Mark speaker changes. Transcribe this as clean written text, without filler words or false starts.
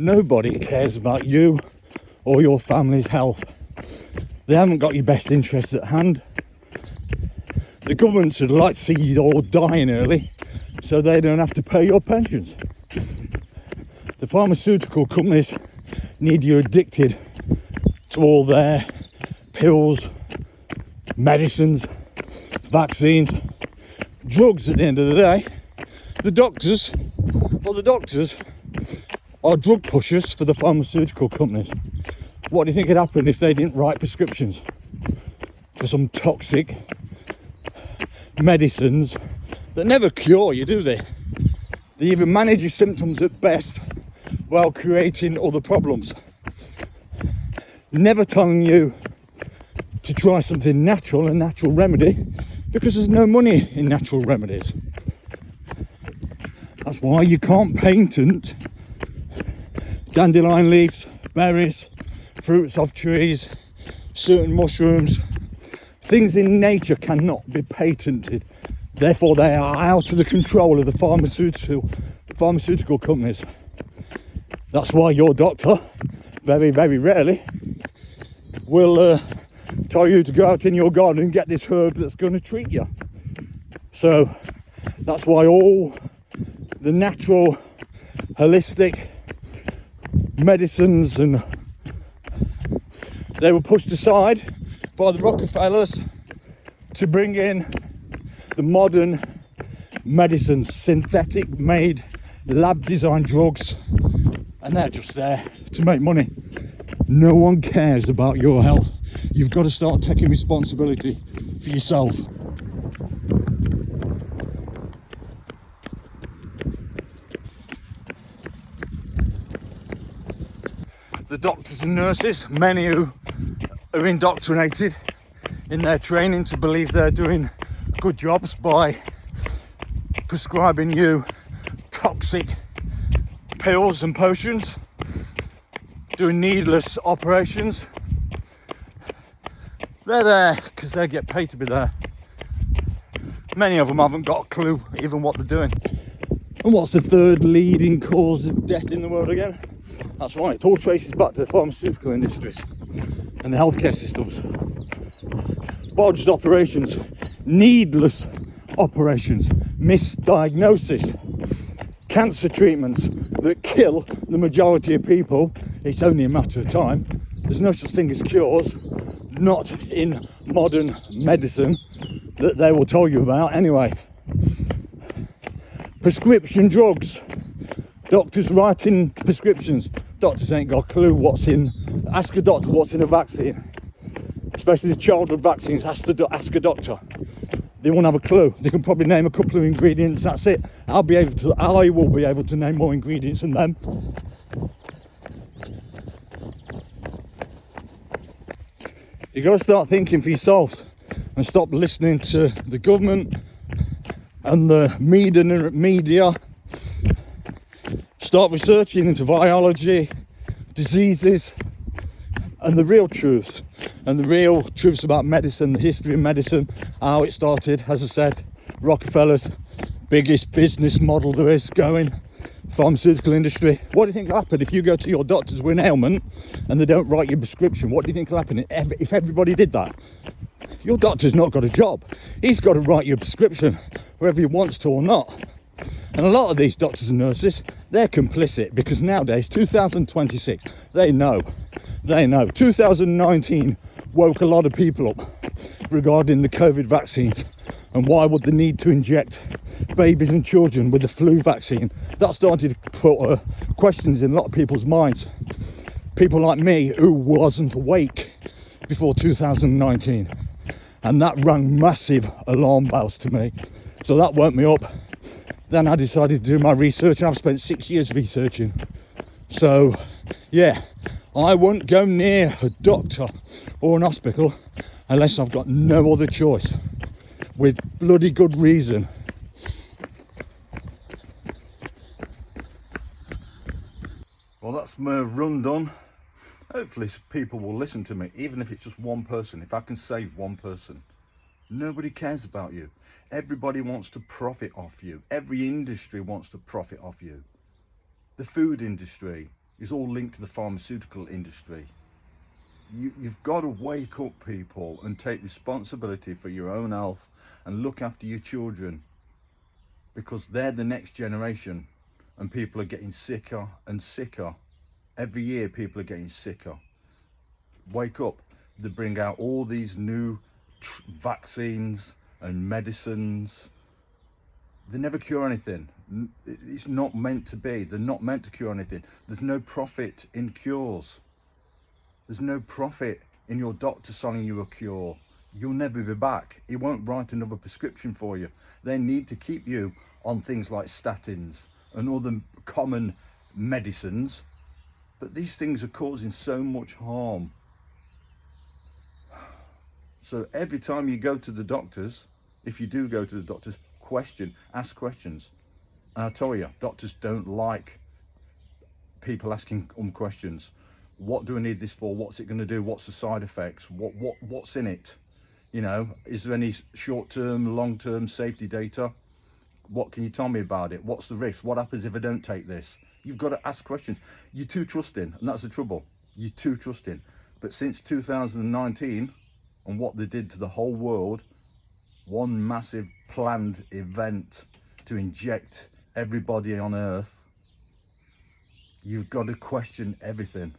Speaker 1: Nobody cares about you or your family's health. They haven't got your best interests at hand. The government should like to see you all dying early so they don't have to pay your pensions. The pharmaceutical companies need you addicted to all their pills, medicines, vaccines, drugs at the end of the day. The doctors are drug pushers for the pharmaceutical companies. What do you think would happen if they didn't write prescriptions for some toxic medicines that never cure you, do they? They even manage your symptoms at best while creating other problems. Never telling you to try something natural, a natural remedy, because there's no money in natural remedies. That's why you can't patent dandelion leaves, berries, fruits off trees, certain mushrooms. Things in nature cannot be patented. Therefore, they are out of the control of the pharmaceutical companies. That's why your doctor, very, very rarely, will tell you to go out in your garden and get this herb that's going to treat you. So that's why all the natural, holistic medicines, and they were pushed aside by the Rockefellers to bring in the modern medicines, synthetic made, lab designed drugs, and they're just there to make money. No one cares about your health. You've got to start taking responsibility for yourself. The doctors and nurses, many who are indoctrinated in their training to believe they're doing good jobs by prescribing you toxic pills and potions, doing needless operations. They're there because they get paid to be there. Many of them haven't got a clue even what they're doing. And what's the third leading cause of death in the world again? That's right, it all traces back to the pharmaceutical industries and the healthcare systems. Bodged operations, needless operations, misdiagnosis, cancer treatments that kill the majority of people. It's only a matter of time. There's no such thing as cures, not in modern medicine that they will tell you about anyway. Prescription drugs, doctors writing prescriptions. Doctors ain't got a clue what's in. Ask a doctor what's in a vaccine, especially the childhood vaccines. Ask a doctor. They won't have a clue. They can probably name a couple of ingredients. That's it. I will be able to name more ingredients than them. You got to start thinking for yourself and stop listening to the government and the media. Start researching into virology, diseases, and the real truths. And the real truths about medicine, the history of medicine, how it started. As I said, Rockefellers, biggest business model there is going, pharmaceutical industry. What do you think will happen if you go to your doctors with an ailment and they don't write your prescription? What do you think will happen if everybody did that? Your doctor's not got a job. He's got to write your prescription, whether he wants to or not. And a lot of these doctors and nurses, they're complicit because nowadays, 2026, they know. 2019 woke a lot of people up regarding the COVID vaccines and why would the need to inject babies and children with the flu vaccine. That started to put questions in a lot of people's minds. People like me who wasn't awake before 2019, and that rang massive alarm bells to me. So that woke me up. Then I decided to do my research, and I've spent 6 years researching. So yeah, I won't go near a doctor or an hospital unless I've got no other choice, with bloody good reason. Well, that's my run done. Hopefully people will listen to me, even if it's just one person. If I can save one person. Nobody cares about you. Everybody wants to profit off you. Every industry wants to profit off you. The food industry, is all linked to the pharmaceutical industry. You've got to wake up, people, and take responsibility for your own health and look after your children, because they're the next generation, and people are getting sicker and sicker. Every year people are getting sicker. Wake up. They bring out all these new vaccines and medicines. They never cure anything. It's not meant to be. They're not meant to cure anything. There's no profit in cures. There's no profit in your doctor selling you a cure. You'll never be back. He won't write another prescription for you. They need to keep you on things like statins and other common medicines, but these things are causing so much harm. So every time you go to the doctors, if you do go to the doctors, ask questions. And I tell you, doctors don't like people asking questions. What do I need this for? What's it going to do? What's the side effects? What's in it? You know, is there any short-term, long-term safety data? What can you tell me about it? What's the risk? What happens if I don't take this? You've got to ask questions. You're too trusting, and that's the trouble. You're too trusting. But since 2019, and what they did to the whole world, one massive planned event to inject everybody on Earth, you've got to question everything.